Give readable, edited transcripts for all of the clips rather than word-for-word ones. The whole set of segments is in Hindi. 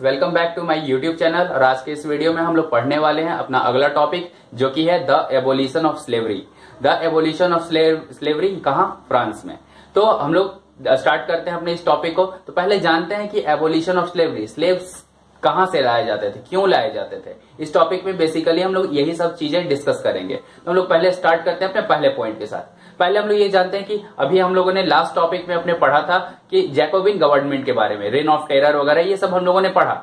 Welcome back to my YouTube channel. और आज के इस वीडियो में हम लोग पढ़ने वाले हैं अपना अगला टॉपिक, जो कि है the abolition of slavery. The abolition of slavery कहाँ? फ्रांस में। तो हम लोग स्टार्ट करते हैं अपने इस टॉपिक को। तो पहले जानते हैं कि एबोलिशन ऑफ स्लेवरी, स्लेव्स कहां से लाए जाते थे, क्यों लाए जाते थे। इस टॉपिक में बेसिकली हम लोग यही सब चीजें डिस्कस करेंगे। तो हम लोग पहले स्टार्ट करते हैं अपने पहले पॉइंट के साथ। पहले हम लोग ये जानते हैं कि अभी हम लोगों ने लास्ट टॉपिक में अपने पढ़ा था कि जैकोबिन गवर्नमेंट के बारे में, रेन ऑफ टेरर वगैरह ये सब हम लोगों ने पढ़ा।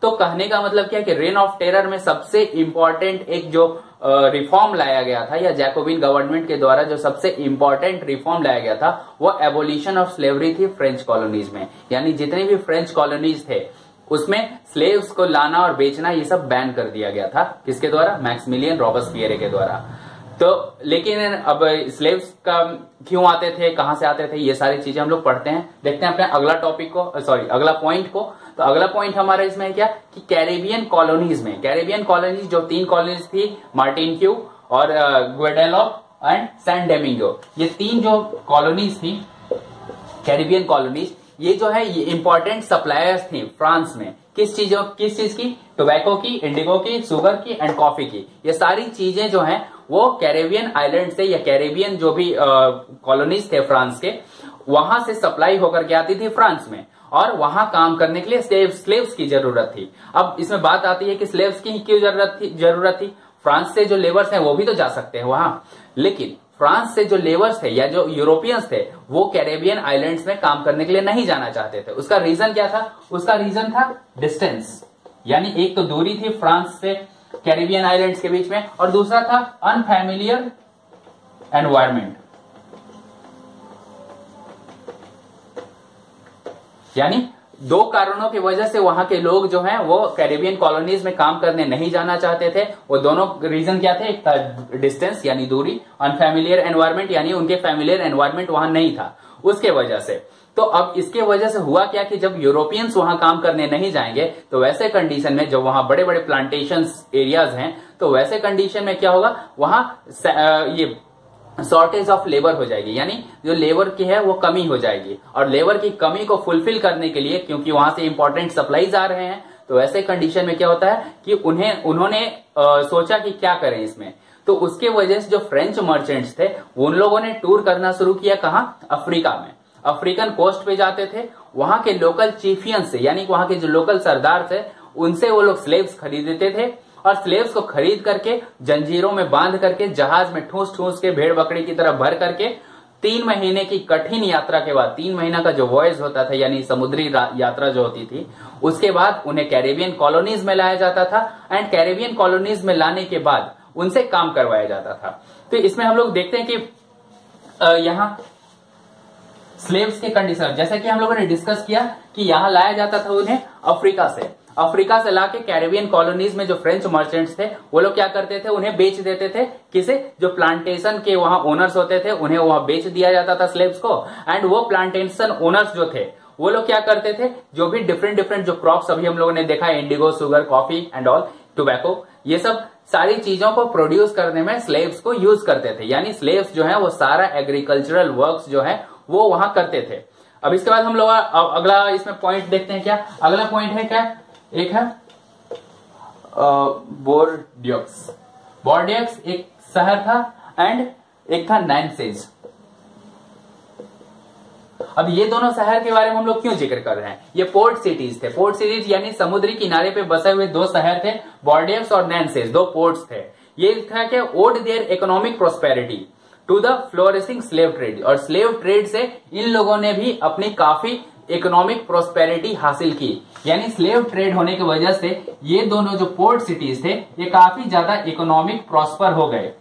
तो कहने का मतलब क्या है कि रेन ऑफ टेरर में सबसे इंपॉर्टेंट एक जो रिफॉर्म लाया गया था, या जैकोबिन गवर्नमेंट के द्वारा जो सबसे इंपॉर्टेंट रिफॉर्म लाया गया था, वो एबोलिशन ऑफ स्लेवरी थी फ्रेंच कॉलोनीज में। यानी जितने भी फ्रेंच कॉलोनीज थे उसमें स्लेव्स को लाना और बेचना ये सब बैन कर दिया गया था। किसके द्वारा? मैक्सिमिलियन रॉबespierre के द्वारा। तो लेकिन अब स्लेव्स का क्यों आते थे, कहां से आते थे, ये सारी चीजें हम लोग पढ़ते हैं। देखते हैं अपने अगला टॉपिक को, अगला पॉइंट को। तो अगला पॉइंट हमारा इसमें है क्या कि कैरेबियन कॉलोनीज में, कैरेबियन कॉलोनीज जो 3 कॉलोनीज थी, मार्टिन क्यू और ग्वाडेलूप एंड सैन डोमिंगो, ये 3 जो कॉलोनीज थी कैरेबियन कॉलोनीज, ये जो है ये इंपॉर्टेंट सप्लायर्स थी फ्रांस में। किस चीज की? टोबैको की, इंडिगो की, शुगर की एंड कॉफी की। ये सारी चीजें जो हैं वो कैरेबियन आइलैंड से, या कैरेबियन जो भी कॉलोनीज थे फ्रांस के, वहां से सप्लाई होकर के आती थी फ्रांस में। और वहां काम करने के लिए स्लेव्स की जरूरत थी। अब इसमें बात आती है कि स्लेव्स की क्यों जरूरत थी। फ्रांस से जो लेबर्स हैं वो भी तो जा सकते हैं वहां, लेकिन फ्रांस से जो लेबर्स थे या जो यूरोपियंस थे वो कैरेबियन आइलैंड्स में काम करने के लिए नहीं जाना चाहते थे। उसका रीजन क्या था? उसका रीजन था डिस्टेंस। यानी एक तो दूरी थी फ्रांस से कैरेबियन आइलैंड्स के बीच में, और दूसरा था अनफैमिलियर एनवायरमेंट। यानी 2 कारणों की वजह से वहां के लोग जो हैं वो कैरेबियन कॉलोनीज में काम करने नहीं जाना चाहते थे। वो दोनों रीजन क्या थे? एक था डिस्टेंस यानी दूरी, अनफैमिलियर एनवायरमेंट यानी उनके फैमिलियर एनवायरमेंट वहां नहीं था, उसके वजह से। तो अब इसके वजह से हुआ क्या कि जब यूरोपियंस वहां काम करने नहीं जाएंगे तो वैसे कंडीशन में, जब वहां बड़े बड़े प्लांटेशन एरियाज हैं, तो वैसे कंडीशन में क्या होगा, वहां ये शॉर्टेज ऑफ लेबर हो जाएगी। यानी जो लेबर की है वो कमी हो जाएगी, और लेबर की कमी को फुलफिल करने के लिए, क्योंकि वहां से इंपॉर्टेंट सप्लाईज आ रहे हैं, तो ऐसे कंडीशन में क्या होता है कि उन्होंने सोचा कि क्या करें इसमें। तो उसके वजह से जो फ्रेंच मर्चेंट्स थे उन लोगों ने टूर करना शुरू किया। कहां? अफ्रीका में। अफ्रीकन कोस्ट पे जाते थे, वहां के लोकल चीफियंस से, यानी वहां के जो लोकल सरदार थे, उनसे वो लोग स्लेव्स खरीदते थे, और स्लेव्स को खरीद करके जंजीरों में बांध करके जहाज में ठूस ठूस के भेड़ बकरी की तरह भर करके 3 महीने की कठिन यात्रा के बाद, 3 महीना का जो वॉयज होता था यानी समुद्री यात्रा जो होती थी, उसके बाद उन्हें कैरेबियन कॉलोनीज में लाया जाता था। एंड कैरेबियन कॉलोनीज में लाने के बाद उनसे काम करवाया जाता था। तो इसमें हम लोग देखते हैं कि यहां स्लेव्स के कंडीशन, जैसा कि हम लोगों ने डिस्कस किया कि यहां लाया जाता था उन्हें अफ्रीका से लाके कैरेबियन कॉलोनीज में जो फ्रेंच मर्चेंट्स थे वो लोग क्या करते थे, उन्हें बेच देते थे। किसे? जो प्लांटेशन के वहां ओनर्स होते थे उन्हें वहां बेच दिया जाता था स्लेव्स को। एंड वो प्लांटेशन ओनर्स जो थे वो लोग क्या करते थे, जो भी डिफरेंट जो क्रॉप्स अभी हम लोगों ने देखा, Indigo, sugar, coffee and all, tobacco, ये सब सारी चीजों को प्रोड्यूस करने में स्लेव्स को यूज करते थे। यानी स्लेव्स जो है वो सारा एग्रीकल्चरल वर्क्स जो है वो वहां करते थे। अब इसके बाद हम लोग अगला इसमें पॉइंट देखते हैं। क्या अगला पॉइंट है? क्या एक है बोर्डियक्स एक शहर था, एंड एक था नैन्सेज। अब ये दोनों शहर के बारे में हम लोग क्यों जिक्र कर रहे हैं? ये पोर्ट सिटीज थे। पोर्ट सिटीज यानी समुद्री किनारे पे बसे हुए 2 शहर थे, बोर्डियक्स और नैन्सेज, 2 पोर्ट्स थे। ये था कि owed their economic prosperity to the flourishing slave trade, और स्लेव ट्रेड से इन लोगों ने भी अपनी काफी इकोनॉमिक प्रोस्पेरिटी हासिल की। यानी स्लेव ट्रेड होने की वजह से ये दोनों जो पोर्ट सिटीज थे ये काफी ज्यादा इकोनॉमिक प्रॉस्पर हो गए।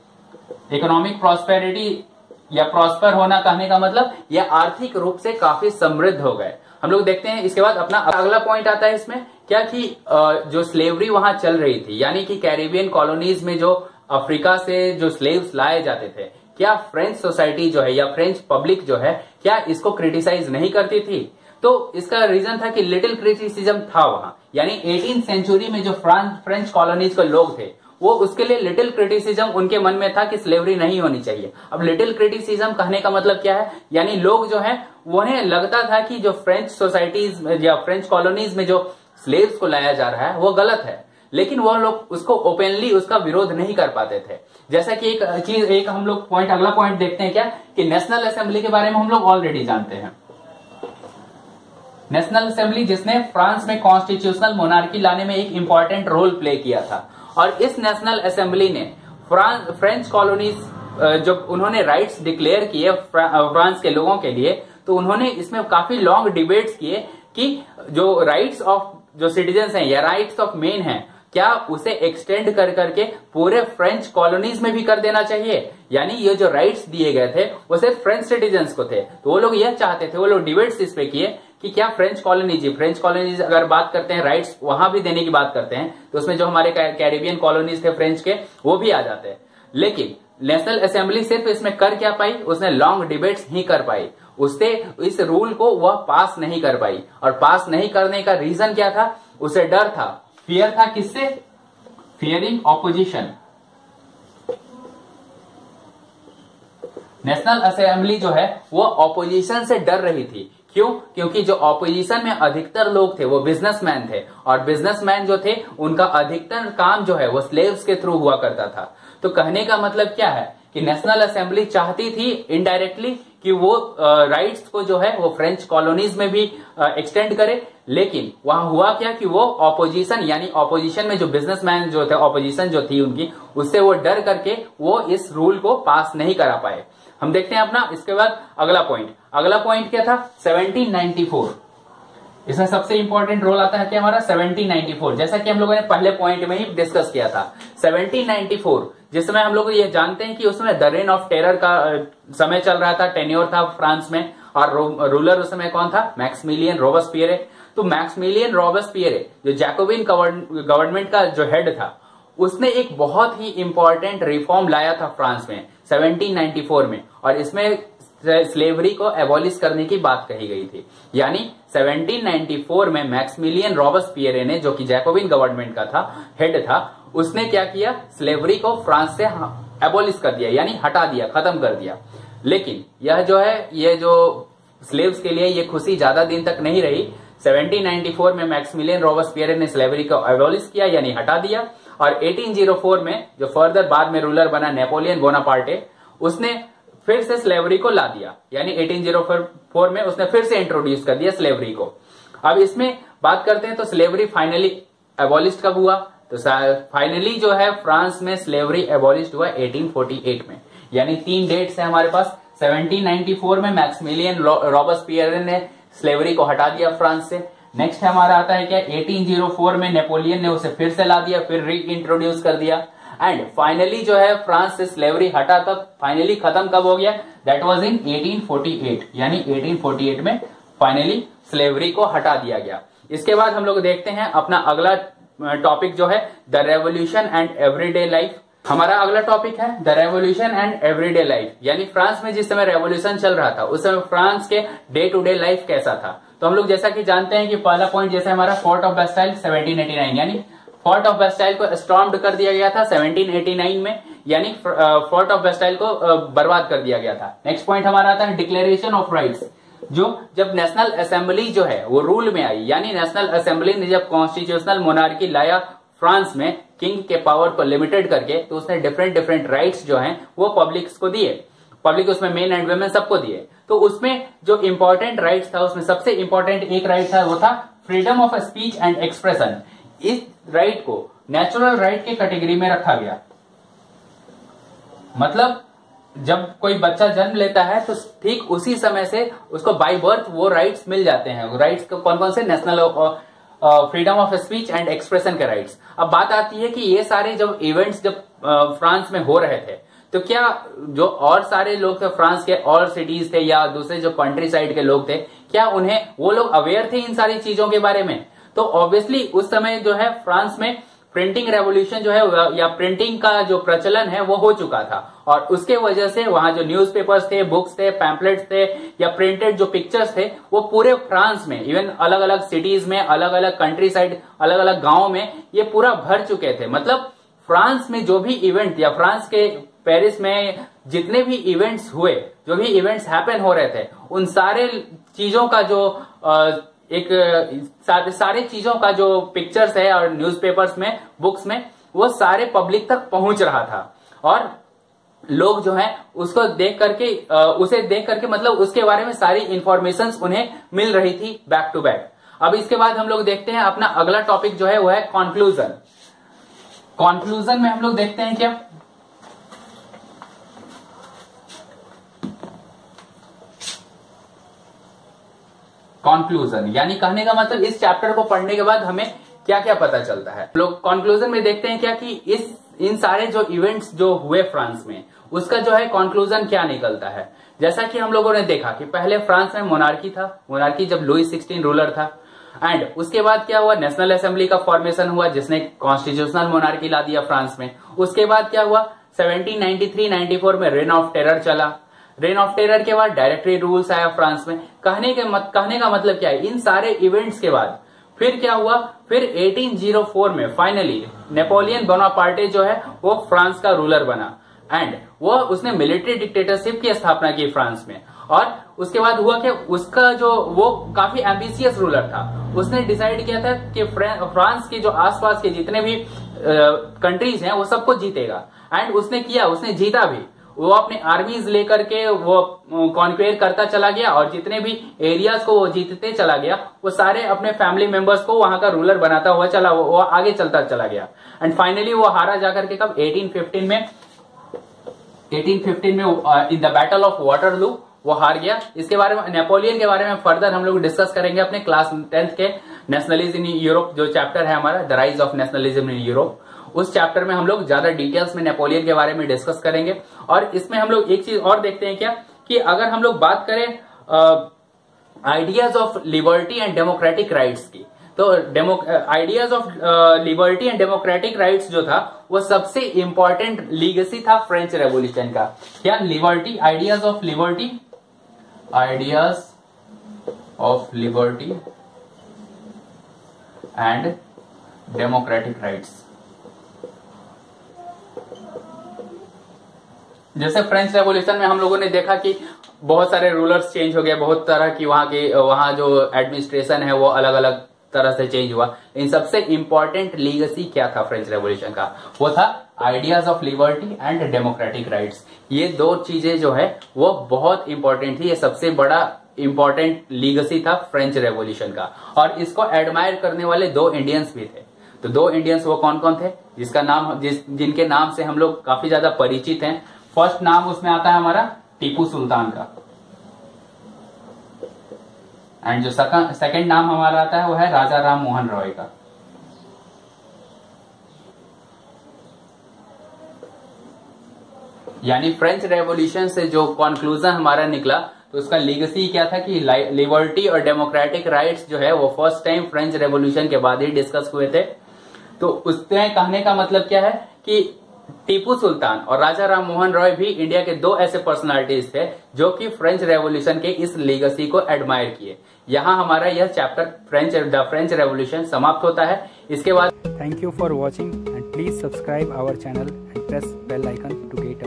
इकोनॉमिक प्रोस्पेरिटी या प्रॉस्पर होना कहने का मतलब ये आर्थिक रूप से काफी समृद्ध हो गए। हम लोग देखते हैं इसके बाद अपना अगला पॉइंट आता है इसमें क्या कि जो स्लेवरी वहां चल रही थी, यानी कि कैरेबियन कॉलोनीज में जो अफ्रीका से जो स्लेव्स लाए जाते थे, क्या फ्रेंच सोसाइटी जो है या फ्रेंच पब्लिक जो है क्या इसको क्रिटिसाइज नहीं करती थी? तो इसका रीजन था कि लिटिल क्रिटिसिज्म था वहां। यानी 18th सेंचुरी में जो फ्रेंच कॉलोनीज के लोग थे वो उसके लिए लिटिल क्रिटिसिज्म उनके मन में था कि स्लेवरी नहीं होनी चाहिए। अब लिटिल क्रिटिसिज्म कहने का मतलब क्या है? यानी लोग जो है उन्हें लगता था कि जो फ्रेंच सोसाइटीज या फ्रेंच कॉलोनीज में जो स्लेव्स को लाया जा रहा है वो गलत है, लेकिन वो लोग उसको ओपनली उसका विरोध नहीं कर पाते थे। जैसा कि एक हम लोग पॉइंट, अगला पॉइंट देखते हैं क्या, कि नेशनल असेंबली के बारे में हम लोग ऑलरेडी जानते हैं। नेशनल असेंबली जिसने फ्रांस में कॉन्स्टिट्यूशनल मोनार्की लाने में एक इंपॉर्टेंट रोल प्ले किया था, और इस नेशनल असेंबली ने फ्रेंच कॉलोनीज जब उन्होंने राइट्स डिक्लेयर किए फ्रांस के लोगों के लिए, तो उन्होंने इसमें काफी लॉन्ग डिबेट्स किए कि जो राइट्स ऑफ जो सिटीजन्स हैं या राइट्स ऑफ मेन हैं, क्या उसे एक्सटेंड कर करके पूरे फ्रेंच कॉलोनीज में भी कर देना चाहिए, यानी ये जो राइट्स दिए गए थे वो सिर्फ फ्रेंच सिटीजन्स को थे। तो वो लोग यह चाहते थे, वो लोग डिबेट्स इस पे किए कि क्या फ्रेंच कॉलोनीज अगर बात करते हैं राइट्स वहां भी देने की बात करते हैं, तो उसमें जो हमारे कैरिबियन कॉलोनीज थे फ्रेंच के वो भी आ जाते हैं। लेकिन नेशनल असेंबली सिर्फ इसमें कर क्या पाई, उसने लॉन्ग डिबेट्स ही कर पाई, उससे इस रूल को वह पास नहीं कर पाई। और पास नहीं करने का रीजन क्या था, उसे डर था, फियर था, किससे, फियरिंग ऑपोजिशन। नेशनल असेंबली जो है वो ऑपोजिशन से डर रही थी। क्यों? क्योंकि जो ऑपोजिशन में अधिकतर लोग थे वो बिजनेसमैन थे, और बिजनेसमैन जो थे उनका अधिकतर काम जो है वो स्लेव्स के थ्रू हुआ करता था। तो कहने का मतलब क्या है कि नेशनल असेंबली चाहती थी इनडायरेक्टली कि वो राइट्स को जो है वो फ्रेंच कॉलोनीज में भी एक्सटेंड करे, लेकिन वहां हुआ क्या कि वो ऑपोजिशन, यानी ऑपोजिशन में जो बिजनेसमैन जो थे, ऑपोजिशन जो थी उनकी, उससे वो डर करके वो इस रूल को पास नहीं करा पाए। हम देखते हैं अपना इसके बाद अगला पॉइंट क्या था, 1794। इसमें सबसे इंपॉर्टेंट रोल आता है कि हमारा 1794, जैसा कि हम लोगों ने पहले पॉइंट में ही डिस्कस किया था। 1794 जिसमें हम लोग ये जानते हैं कि उसमें द रेन ऑफ टेरर का समय चल रहा था, टेन्योर था फ्रांस में, और रूलर उस समय कौन था, मैक्सिमिलियन रोबेस्पियरे। तो मैक्सिमिलियन रोबेस्पियरे जो जैकोबिन गवर्नमेंट का जो हेड था, उसने एक बहुत ही इंपॉर्टेंट रिफॉर्म लाया था फ्रांस में 1794 में, और इसमें स्लेवरी को एबॉलिश करने की बात कही गई थी। यानी 1794 में मैक्सिमिलियन रोबेस्पियरे ने, जो कि जैकोबिन गवर्नमेंट का था, हेड था, उसने क्या किया, स्लेवरी को फ्रांस से एबॉलिश कर दिया, यानी हटा दिया, खत्म कर दिया। लेकिन यह जो है, ये जो स्लेव्स के लिए ये खुशी ज्यादा दिन तक नहीं रही। 1794 में मैक्सिमिलियन रोबेस्पियरे ने स्लेवरी को एबॉलिश किया, यानी हटा दिया, और 1804 में जो फर्दर बाद में रूलर बना नेपोलियन बोनापार्टे, उसने फिर से स्लेवरी को ला दिया, यानी 1804 में उसने फिर से इंट्रोड्यूस कर दिया स्लेवरी को। अब इसमें बात करते हैं तो स्लेवरी फाइनली एबॉलिश कब हुआ, तो फाइनली जो है फ्रांस में स्लेवरी एबॉलिश हुआ 1848 में। यानी 3 डेट्स है हमारे पास। 1794 में मैक्सिमिलियन रोबेस्पियरे ने स्लेवरी को हटा दिया फ्रांस से। नेक्स्ट हमारा आता है क्या, 1804 में नेपोलियन ने उसे फिर से ला दिया, फिर री इंट्रोड्यूस कर दिया। एंड फाइनली जो है फ्रांस से स्लेवरी हटा, तब फाइनली खत्म कब हो गया, दैट वाज इन 1848, यानी 1848 में फाइनली स्लेवरी को हटा दिया गया। इसके बाद हम लोग देखते हैं अपना अगला टॉपिक जो है the revolution and everyday life. हमारा अगला टॉपिक है the revolution and everyday life, यानी फ्रांस में जिस समय रेवोल्यूशन चल रहा था उस समय फ्रांस के डे टू डे लाइफ कैसा था। तो हम लोग जैसा कि जानते हैं कि पहला पॉइंट जैसे हमारा फोर्ट ऑफ बास्टाइल 1789, यानी फोर्ट ऑफ बास्टाइल को स्टॉर्म्ड कर दिया गया था 1789 में, यानी फोर्ट ऑफ बास्टाइल को बर्बाद कर दिया गया था। नेक्स्ट पॉइंट हमारा आता है डिक्लेरेशन ऑफ राइट्स, जो जब नेशनल असेंबली जो है वो रूल में आई, यानी नेशनल असेंबली ने जब कॉन्स्टिट्यूशनल मोनार्की लाया फ्रांस में किंग के पावर को लिमिटेड करके, तो उसने डिफरेंट राइट्स जो हैं वो पब्लिक्स को दिए, पब्लिक उसमें मेन एंड वुमेन सबको दिए। तो उसमें जो इंपॉर्टेंट राइट्स था उसमें सबसे इंपॉर्टेंट एक राइट था, वो था freedom of speech and expression. इस राइट को नेचुरल राइट के कैटेगरी में रखा गया। मतलब जब कोई बच्चा जन्म लेता है तो ठीक उसी समय से उसको बाय बर्थ वो राइट्स मिल जाते हैं। राइट्स कौन कौन से, national freedom of speech and expression के राइट्स। अब बात आती है कि ये सारे जब इवेंट्स जब फ्रांस में हो रहे थे, तो क्या जो और सारे लोग थे फ्रांस के और सिटीज थे या दूसरे जो कंट्री साइड के लोग थे, क्या उन्हें वो लोग अवेयर थे इन सारी चीजों के बारे में? तो ऑब्वियसली उस समय जो है फ्रांस में प्रिंटिंग रेवोल्यूशन जो है या प्रिंटिंग का जो प्रचलन है वो हो चुका था, और उसके वजह से वहां जो न्यूज़पेपर्स थे, बुक्स थे, पैम्पलेट्स थे या प्रिंटेड जो पिक्चर्स थे, वो पूरे फ्रांस में, इवन अलग अलग सिटीज में, अलग अलग कंट्री साइड, अलग अलग गांव में ये पूरा भर चुके थे। मतलब फ्रांस में जो भी इवेंट, या फ्रांस के पेरिस में जितने भी इवेंट्स हुए, जो भी इवेंट्स हैपन हो रहे थे, उन सारे चीजों का जो एक सारे चीजों का जो पिक्चर्स है और न्यूज़पेपर्स में, बुक्स में, वो सारे पब्लिक तक पहुंच रहा था और लोग जो है उसको उसे देख करके मतलब उसके बारे में सारी इंफॉर्मेशन उन्हें मिल रही थी बैक टू बैक। अब इसके बाद हम लोग देखते हैं अपना अगला टॉपिक जो है वो है कॉन्क्लूजन। कॉन्क्लूजन में हम लोग देखते हैं क्या, कॉन्क्लूजन यानी कहने का मतलब इस चैप्टर को पढ़ने के बाद हमें क्या क्या पता चलता है। लोग कॉन्क्लूजन में देखते हैं क्या कि इन सारे जो इवेंट्स जो हुए फ्रांस में, उसका जो है कॉन्क्लूजन क्या निकलता है। जैसा कि हम लोगों ने देखा कि पहले फ्रांस में मोनार्की था, मोनार्की जब लुई 16 रूलर था, एंड उसके बाद क्या हुआ, नेशनल असेंबली का फॉर्मेशन हुआ जिसने कॉन्स्टिट्यूशनल मोनार्की ला दिया फ्रांस में। उसके बाद क्या हुआ, 1793-94 में रेन ऑफ टेरर चला। रेन ऑफ टेरर के बाद डायरेक्टरी रूल्स आया फ्रांस में। कहने का मतलब क्या है, इन सारे इवेंट्स के बाद फिर क्या हुआ, फिर 1804 में फाइनली नेपोलियन बोनापार्टे जो है वो फ्रांस का रूलर बना एंड उसने मिलिट्री डिक्टेटरशिप की स्थापना की फ्रांस में। और उसके बाद हुआ कि उसका जो वो काफी एम्बिशियस रूलर था, उसने डिसाइड किया था कि फ्रांस के जो आसपास के जितने भी कंट्रीज हैं वो सबको जीतेगा एंड उसने जीता भी। वो अपने आर्मीज लेकर के वो कॉन्क्वेयर करता चला गया और जितने भी एरियाज को वो जीतते चला गया, वो सारे अपने फैमिली मेंबर्स को वहां का रूलर बनाता हुआ वो आगे चलता चला गया एंड फाइनली वो हारा जाकर के कब 1815 में in the battle of Waterloo वो हार गया। इसके बारे में, नेपोलियन के बारे में फर्दर हम लोग डिस्कस करेंगे अपने क्लास 10th के नेशनलिज्म इन यूरोप जो चैप्टर है हमारा, the rise of nationalism in Europe. उस चैप्टर में हम लोग ज्यादा डिटेल्स में नेपोलियन के बारे में डिस्कस करेंगे। और इसमें हम लोग एक चीज और देखते हैं क्या कि अगर हम लोग बात करें ideas of liberty and democratic rights की, तो ideas of liberty and democratic rights जो था वो सबसे इंपॉर्टेंट लीगेसी था फ्रेंच रेवोल्यूशन का। क्या, liberty, ideas of liberty and democratic rights. जैसे फ्रेंच रेवोल्यूशन में हम लोगों ने देखा कि बहुत सारे रूलर्स चेंज हो गए, बहुत तरह की वहां जो एडमिनिस्ट्रेशन है वो अलग अलग तरह से चेंज हुआ। इन सबसे इंपॉर्टेंट लीगेसी क्या था फ्रेंच रेवोल्यूशन का, वो था ideas of liberty and democratic rights. ये दो चीजें जो है वो बहुत इंपॉर्टेंट थी, ये सबसे बड़ा इंपॉर्टेंट लीगेसी था फ्रेंच रेवोल्यूशन का। और इसको एडमायर करने वाले दो इंडियंस भी थे। तो दो इंडियंस वो कौन कौन थे, जिनके नाम से हम लोग काफी ज्यादा परिचित हैं। फर्स्ट नाम उसमें आता है हमारा टीपू सुल्तान का, एंड जो सेकंड नाम हमारा आता है वो है राजा राम मोहन रॉय का। यानी फ्रेंच रेवोल्यूशन से जो कंक्लूजन हमारा निकला तो उसका लीगेसी क्या था कि लिबर्टी और डेमोक्रेटिक राइट्स जो है वो फर्स्ट टाइम फ्रेंच रेवोल्यूशन के बाद ही डिस्कस हुए थे। तो उसमें कहने का मतलब क्या है कि टीपू सुल्तान और राजा राम मोहन रॉय भी इंडिया के दो ऐसे पर्सनालिटीज थे जो कि फ्रेंच रेवोल्यूशन के इस लीगेसी को एडमायर किए। यहाँ हमारा यह चैप्टर द फ्रेंच रेवोल्यूशन समाप्त होता है। इसके बाद thank you for watching and please subscribe our channel and press bell icon to gate